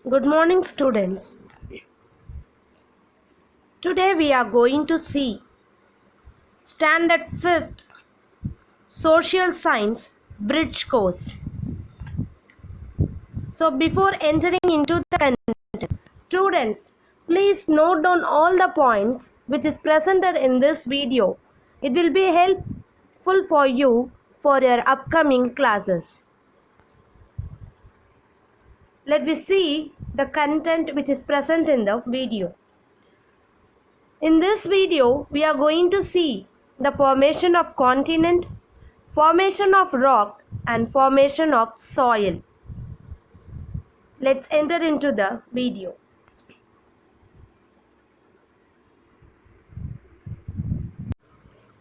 Good morning, students. Today we are going to see Standard 5th Social Science Bridge course. So before entering into the content, students, please note down all the points which is presented in this video. It will be helpful for you for your upcoming classes. Let me see the content which is present in the video. In this video, we are going to see the formation of continent, formation of rock and formation of soil. Let's enter into the video.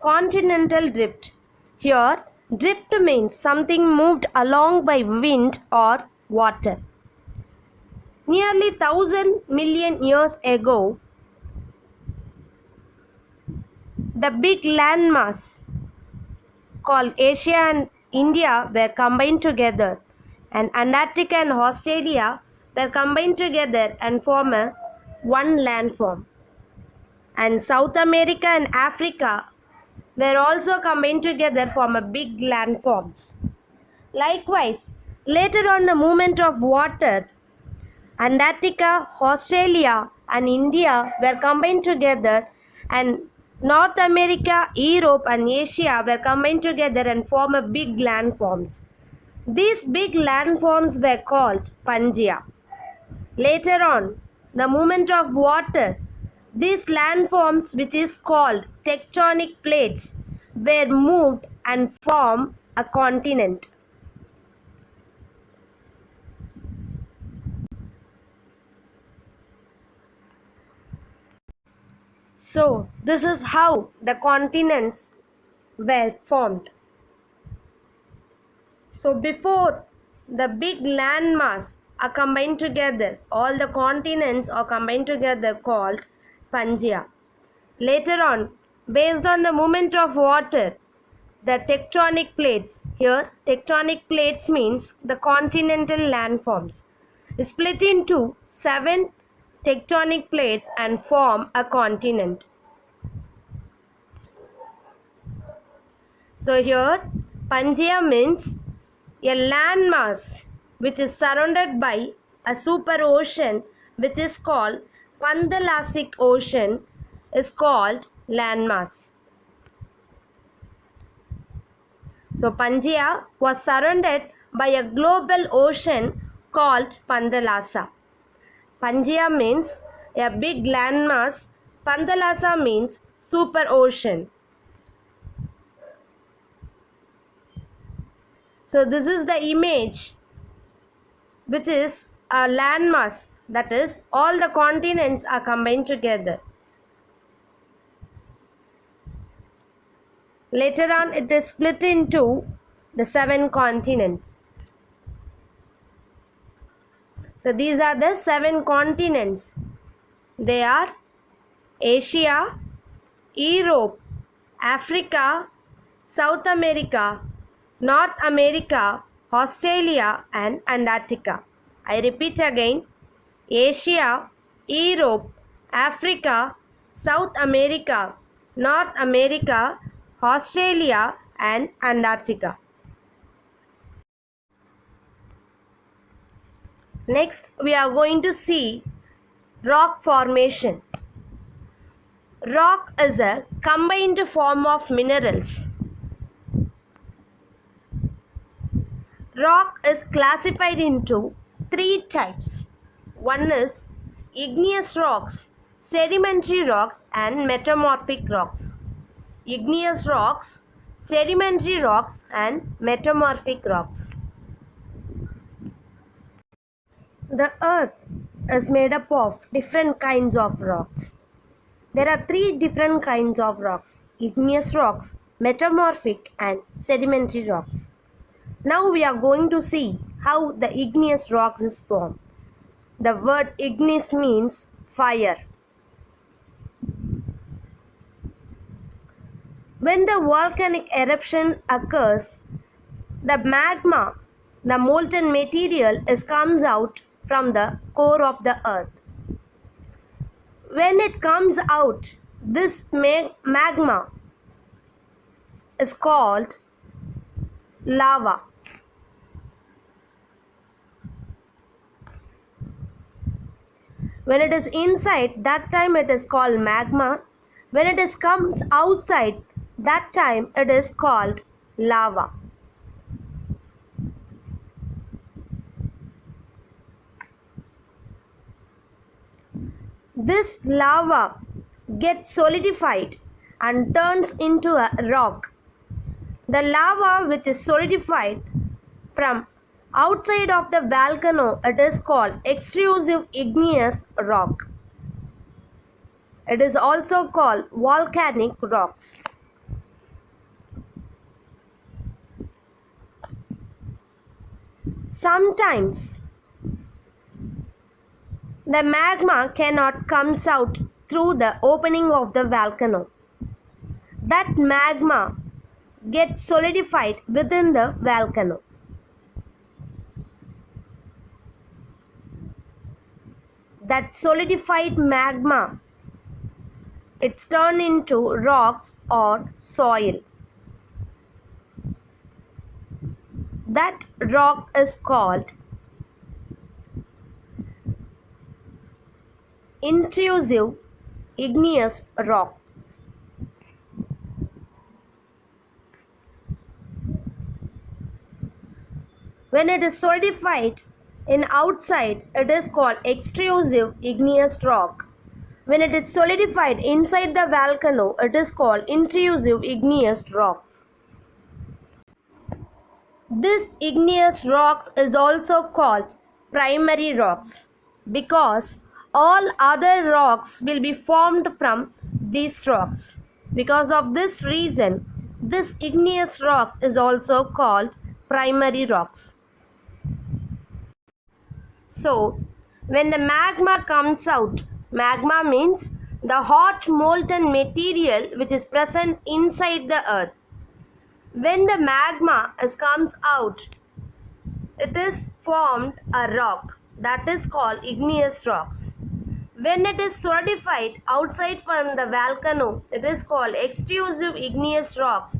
Continental drift. Here, drift means something moved along by wind or water. Nearly 1,000,000,000 years ago, the big landmass called Asia and India were combined together, and Antarctica and Australia were combined together and form one landform. And South America and Africa were also combined together form a big landforms. Likewise, later on the movement of water, Antarctica, Australia and India were combined together, and North America, Europe and Asia were combined together and form a big landforms. These big landforms were called Pangea. Later on, the movement of water, these landforms which is called tectonic plates were moved and formed a continent. So, this is how the continents were formed. So, before the big landmass are combined together, all the continents are combined together called Pangea. Later on, based on the movement of water, the tectonic plates, here tectonic plates means the continental landforms, split into 7 tectonic plates and form a continent. So here Pangea means a landmass which is surrounded by a super ocean which is called Panthalassic Ocean is called landmass. So Pangea was surrounded by a global ocean called Panthalassa. Pangea means a big landmass. Panthalassa means super ocean. So this is the image which is a landmass, that is all the continents are combined together. Later on it is split into the 7 continents. So these are the 7 continents. They are Asia, Europe, Africa, South America, North America, Australia and Antarctica. I repeat again, Asia, Europe, Africa, South America, North America, Australia and Antarctica. Next, we are going to see rock formation. Rock is a combined form of minerals. Rock is classified into 3 types. One is igneous rocks, sedimentary rocks and metamorphic rocks. Igneous rocks, sedimentary rocks and metamorphic rocks. The earth is made up of different kinds of rocks. There are 3 different kinds of rocks: igneous rocks, metamorphic and sedimentary rocks. Now we are going to see how the igneous rocks is formed. The word igneous means fire. When the volcanic eruption occurs, the magma, the molten material, comes out from the core of the earth. When it comes out, this magma is called lava. When it is inside, that time it is called magma. When it comes outside, that time it is called lava. This lava gets solidified and turns into a rock. The lava which is solidified from outside of the volcano, it is called extrusive igneous rock. It is also called volcanic rocks. Sometimes the magma cannot come out through the opening of the volcano. That magma gets solidified within the volcano. That solidified magma, it's turned into rocks or soil. That rock is called intrusive igneous rocks. When it is solidified in outside, it is called extrusive igneous rock. When it is solidified inside the volcano, it is called intrusive igneous rocks. This igneous rocks is also called primary rocks because all other rocks will be formed from these rocks. Because of this reason, this igneous rock is also called primary rocks. So, when the magma comes out, magma means the hot molten material which is present inside the earth. When the magma comes out, it is formed a rock that is called igneous rocks. When it is solidified outside from the volcano, it is called extrusive igneous rocks.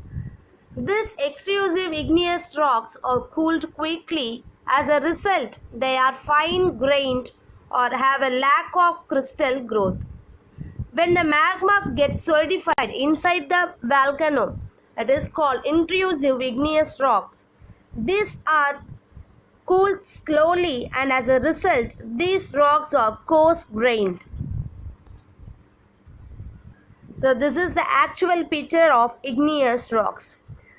These extrusive igneous rocks are cooled quickly. As a result, they are fine-grained or have a lack of crystal growth. When the magma gets solidified inside the volcano, it is called intrusive igneous rocks. These are cooled slowly, and as a result, these rocks are coarse-grained. So this is the actual picture of igneous rocks.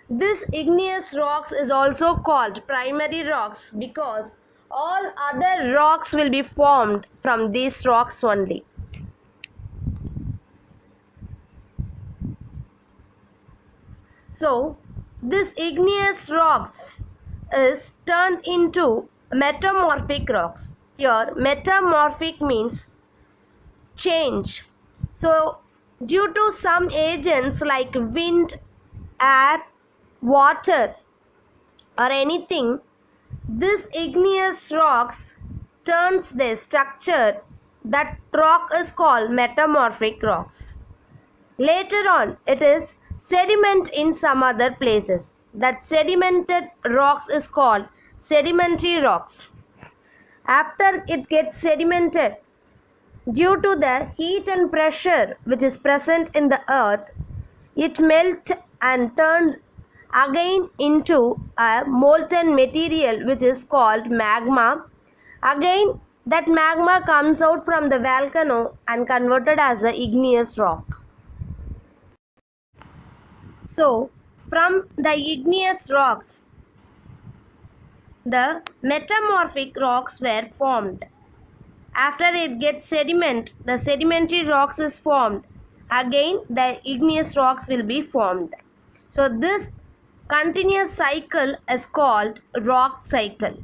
This igneous rocks is also called primary rocks because all other rocks will be formed from these rocks only. So, this igneous rocks is turned into metamorphic rocks. Here, metamorphic means change. So, due to some agents like wind, air, water or anything, this igneous rocks turns their structure. That rock is called metamorphic rocks. Later on, it is sediment in some other places. That sedimented rocks is called sedimentary rocks. After it gets sedimented, due to the heat and pressure which is present in the earth, it melts and turns again into a molten material which is called magma. Again, that magma comes out from the volcano and converted as a igneous rock. So, from the igneous rocks, the metamorphic rocks were formed. After it gets sediment, the sedimentary rocks is formed. Again, the igneous rocks will be formed. So, this continuous cycle is called rock cycle.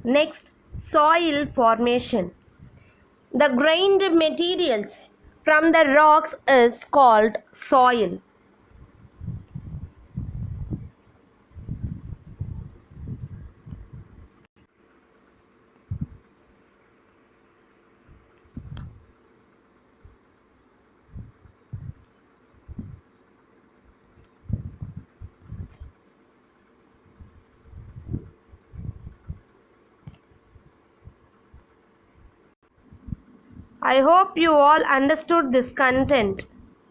Next, soil formation. The grained materials from the rocks is called soil. I hope you all understood this content.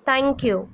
Thank you.